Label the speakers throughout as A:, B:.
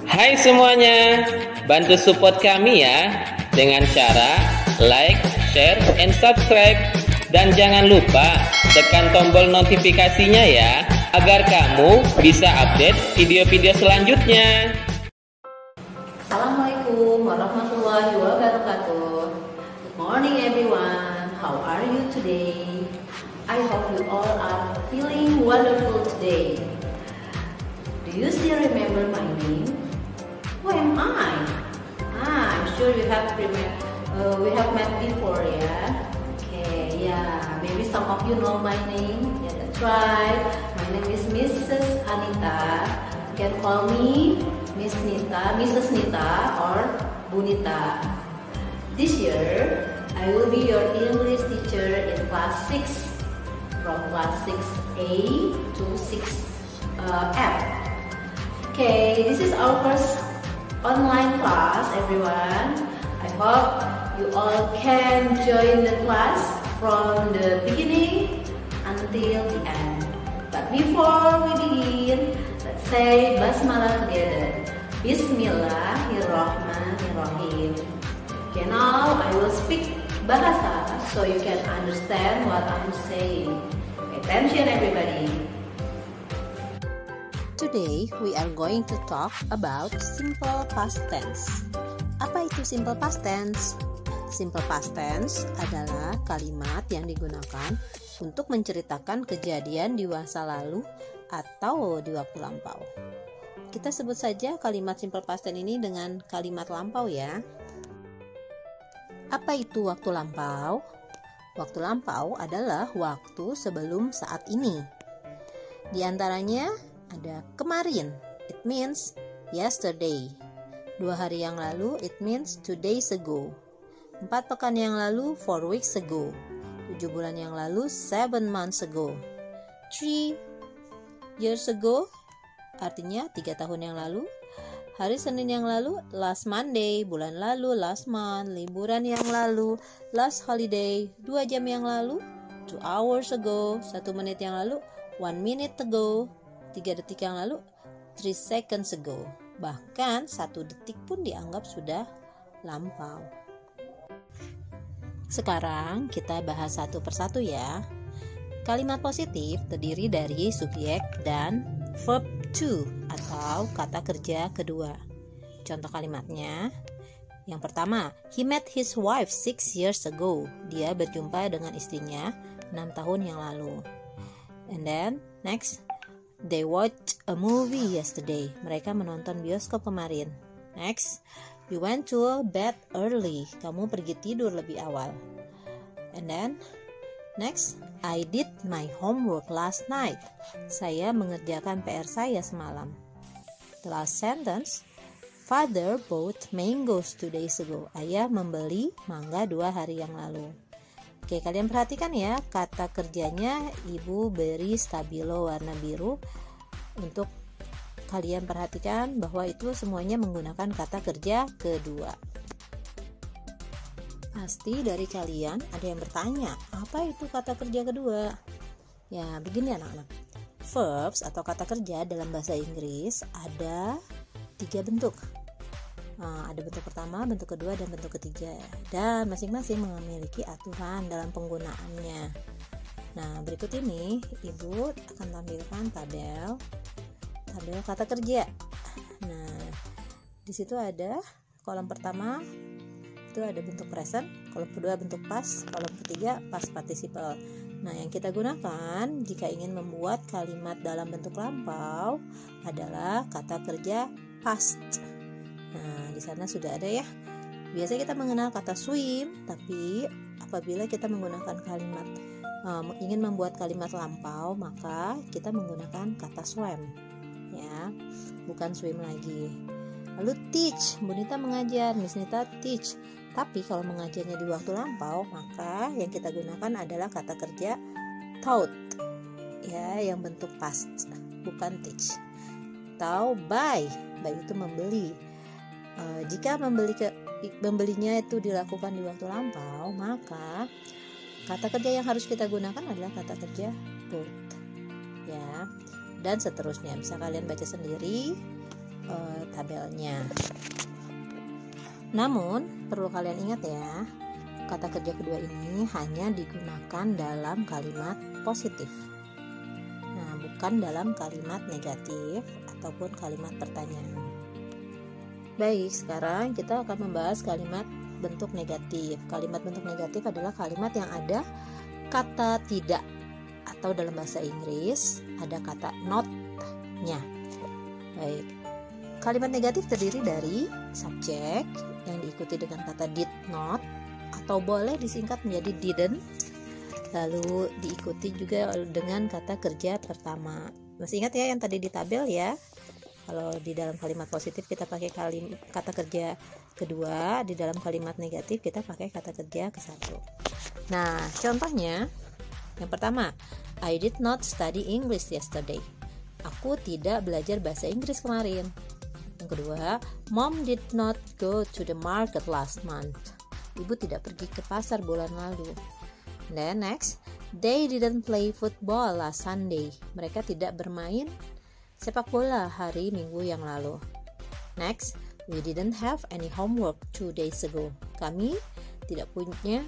A: Hai semuanya, bantu support kami ya dengan cara like, share, and subscribe. Dan jangan lupa tekan tombol notifikasinya ya, agar kamu bisa update video-video selanjutnya.
B: Assalamualaikum warahmatullahi wabarakatuh. Good morning everyone, how are you today? I hope you all are feeling wonderful today. Do you still remember my name? Who am I? I'm sure you have we have met before, yeah. Okay, yeah. Maybe some of you know my name. Yeah, that's right. My name is Mrs. Anita. You can call me Miss Nita, Mrs. Nita, or Bunita. This year, I will be your English teacher in class 6, from class 6A to 6F. Okay, this is our first online class, everyone. I hope you all can join the class from the beginning until the end. But before we begin, let's say Basmalah together. Bismillahirrahmanirrahim. Okay, now I will speak Bahasa so you can understand what I'm saying. Pay attention, everybody.
C: Today, we are going to talk about simple past tense. Apa itu simple past tense? Simple past tense adalah kalimat yang digunakan untuk menceritakan kejadian di masa lalu atau di waktu lampau. Kita sebut saja kalimat simple past tense ini dengan kalimat lampau ya. Apa itu waktu lampau? Waktu lampau adalah waktu sebelum saat ini. Di antaranya ada kemarin, it means yesterday. 2 hari yang lalu, it means 2 days ago. 4 pekan yang lalu, 4 weeks ago. 7 bulan yang lalu, 7 months ago. 3 years ago, artinya 3 tahun yang lalu. Hari Senin yang lalu, last Monday. Bulan lalu, last month. Liburan yang lalu, last holiday. 2 jam yang lalu, 2 hours ago. 1 menit yang lalu, 1 minute ago. 3 detik yang lalu, 3 seconds ago. Bahkan 1 detik pun dianggap sudah lampau. Sekarang kita bahas satu persatu ya. Kalimat positif terdiri dari subjek dan verb to atau kata kerja kedua. Contoh kalimatnya, yang pertama, he met his wife 6 years ago. Dia berjumpa dengan istrinya 6 tahun yang lalu. And then, next, they watched a movie yesterday. Mereka menonton bioskop kemarin. Next, you went to bed early. Kamu pergi tidur lebih awal. And then, next, I did my homework last night. Saya mengerjakan PR saya semalam. The last sentence, father bought mangoes 2 days ago. Ayah membeli mangga 2 hari yang lalu. Oke, kalian perhatikan ya, kata kerjanya ibu beri stabilo warna biru. Untuk kalian perhatikan bahwa itu semuanya menggunakan kata kerja kedua. Pasti dari kalian ada yang bertanya, apa itu kata kerja kedua? Ya, begini anak-anak. Verbs atau kata kerja dalam bahasa Inggris ada 3 bentuk. Ada bentuk pertama, bentuk kedua, dan bentuk ketiga. Dan masing-masing memiliki aturan dalam penggunaannya. Nah, berikut ini Ibu akan tampilkan tabel kata kerja. Nah, di situ ada kolom pertama itu ada bentuk present, kolom kedua bentuk past, kolom ketiga past participle. Nah, yang kita gunakan jika ingin membuat kalimat dalam bentuk lampau adalah kata kerja past. Nah, di sana sudah ada ya. Biasanya kita mengenal kata swim, tapi apabila kita menggunakan kalimat ingin membuat kalimat lampau, maka kita menggunakan kata swim, ya, bukan swim lagi. Lalu teach, Bunita mengajar, Miss Nita teach. Tapi kalau mengajarnya di waktu lampau, maka yang kita gunakan adalah kata kerja taught, ya, yang bentuk past, bukan teach. Atau buy itu membeli. Jika membelinya itu dilakukan di waktu lampau, maka kata kerja yang harus kita gunakan adalah kata kerja bought, ya. Dan seterusnya bisa kalian baca sendiri tabelnya. Namun, perlu kalian ingat ya, kata kerja kedua ini hanya digunakan dalam kalimat positif. Nah, bukan dalam kalimat negatif ataupun kalimat pertanyaan. Baik, sekarang kita akan membahas kalimat bentuk negatif. Kalimat bentuk negatif adalah kalimat yang ada kata tidak, atau dalam bahasa Inggris ada kata not-nya. Baik, kalimat negatif terdiri dari subjek yang diikuti dengan kata did not, atau boleh disingkat menjadi didn't, lalu diikuti juga dengan kata kerja pertama. Masih ingat ya yang tadi di tabel ya? Kalau di dalam kalimat positif kita pakai kata kerja kedua, di dalam kalimat negatif kita pakai kata kerja ke satu. Nah, contohnya yang pertama, I did not study English yesterday. Aku tidak belajar bahasa Inggris kemarin. Yang kedua, Mom did not go to the market last month. Ibu tidak pergi ke pasar bulan lalu. Then next, they didn't play football last Sunday. Mereka tidak bermain sepak bola hari Minggu yang lalu. Next, we didn't have any homework 2 days ago. Kami tidak punya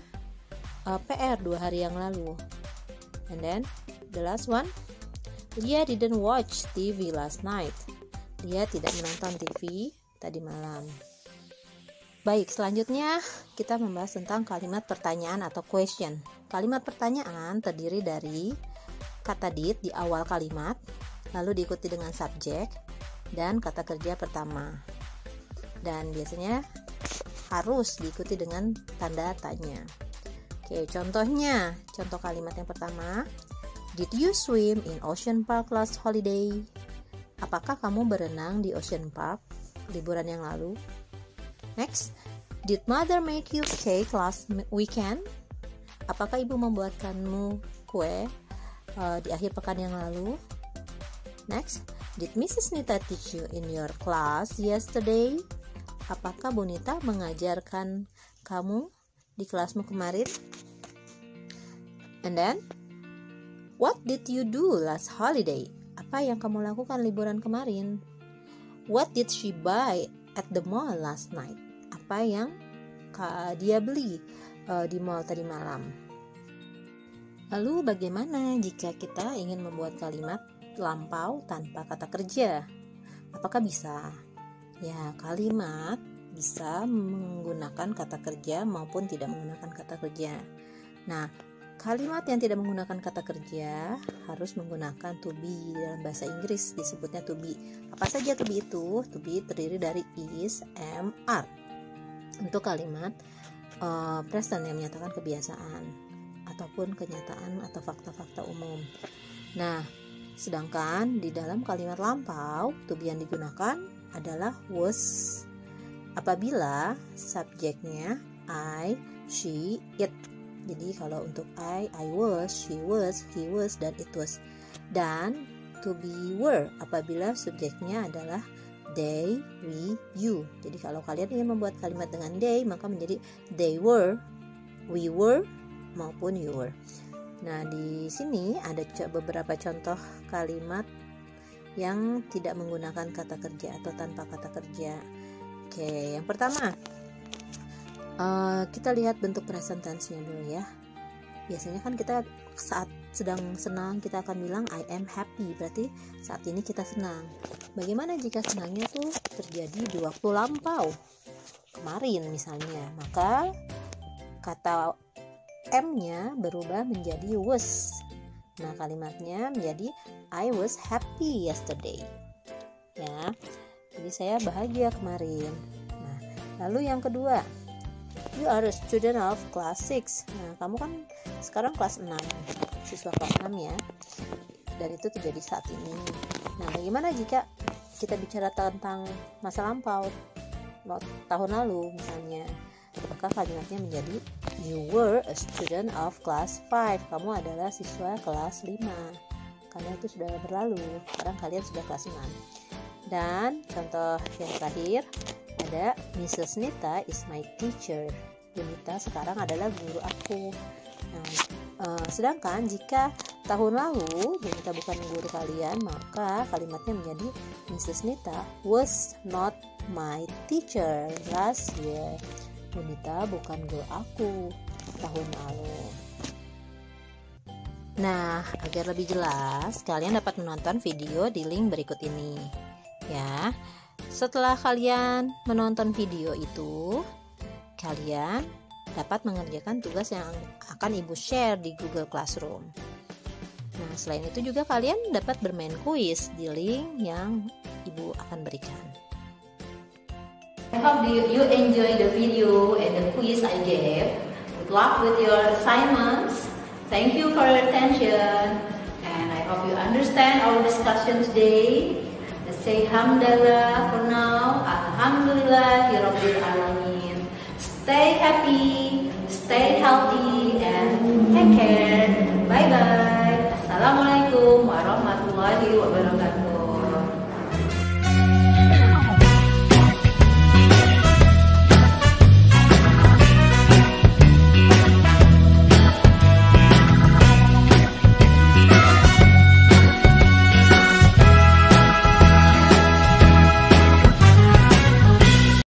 C: PR 2 hari yang lalu. And then the last one, Lia didn't watch TV last night. Lia tidak menonton TV tadi malam. Baik, selanjutnya kita membahas tentang kalimat pertanyaan atau question. Kalimat pertanyaan terdiri dari kata did di awal kalimat, lalu diikuti dengan subjek dan kata kerja pertama. Dan biasanya harus diikuti dengan tanda tanya. Oke, contohnya, contoh kalimat yang pertama, did you swim in Ocean Park last holiday? Apakah kamu berenang di Ocean Park liburan yang lalu? Next, did mother make you cake last weekend? Apakah ibu membuatkanmu kue di akhir pekan yang lalu? Next, did Mrs. Nita teach you in your class yesterday? Apakah Bu Nita mengajarkan kamu di kelasmu kemarin? And then, what did you do last holiday? Apa yang kamu lakukan liburan kemarin? What did she buy at the mall last night? Apa yang dia beli di mall tadi malam? Lalu bagaimana jika kita ingin membuat kalimat lampau tanpa kata kerja? Apakah bisa? Ya, kalimat bisa menggunakan kata kerja maupun tidak menggunakan kata kerja. Nah, kalimat yang tidak menggunakan kata kerja harus menggunakan to be. Dalam bahasa Inggris disebutnya to be. Apa saja to be itu? To be terdiri dari is, am, are. Untuk kalimat present yang menyatakan kebiasaan ataupun kenyataan atau fakta-fakta umum. Nah, sedangkan di dalam kalimat lampau, to be yang digunakan adalah was apabila subjeknya I, she, it. Jadi kalau untuk I was, she was, he was, dan it was. Dan to be were apabila subjeknya adalah they, we, you. Jadi kalau kalian ingin membuat kalimat dengan they, maka menjadi they were, we were, maupun you were. Nah, di sini ada beberapa contoh kalimat yang tidak menggunakan kata kerja atau tanpa kata kerja. Oke, yang pertama kita lihat bentuk present tense-nya dulu ya. Biasanya kan kita saat sedang senang kita akan bilang I am happy, berarti saat ini kita senang. Bagaimana jika senangnya tuh terjadi di waktu lampau, kemarin misalnya? Maka kata M-nya berubah menjadi was. Nah, kalimatnya menjadi I was happy yesterday. Ya, jadi saya bahagia kemarin. Nah, lalu yang kedua, you are a student of class 6. Nah, kamu kan sekarang kelas 6, siswa kelas 6 ya. Dan itu terjadi saat ini. Nah, bagaimana jika kita bicara tentang masa lampau, tahun lalu misalnya? Maka kalimatnya menjadi you were a student of class 5. Kamu adalah siswa kelas 5. Karena itu sudah berlalu. Sekarang kalian sudah kelas 6. Dan contoh yang terakhir ada Mrs. Nita is my teacher. Bu Nita sekarang adalah guru aku. Sedangkan jika tahun lalu Bu Nita bukan guru kalian, maka kalimatnya menjadi Mrs. Nita was not my teacher last year. Bu Nita bukan guru aku tahun lalu. Nah, agar lebih jelas, kalian dapat menonton video di link berikut ini. Ya, setelah kalian menonton video itu, kalian dapat mengerjakan tugas yang akan Ibu share di Google Classroom. Nah, selain itu juga kalian dapat bermain kuis di link yang Ibu akan berikan.
B: I hope you enjoy the video and the quiz I gave. Good luck with your assignments. Thank you for your attention, and I hope you understand our discussion today. Let's say Alhamdulillah for now. Alhamdulillahirabbil alamin. Stay happy, stay healthy, and take care. Bye bye. Assalamualaikum warahmatullahi wabarakatuh.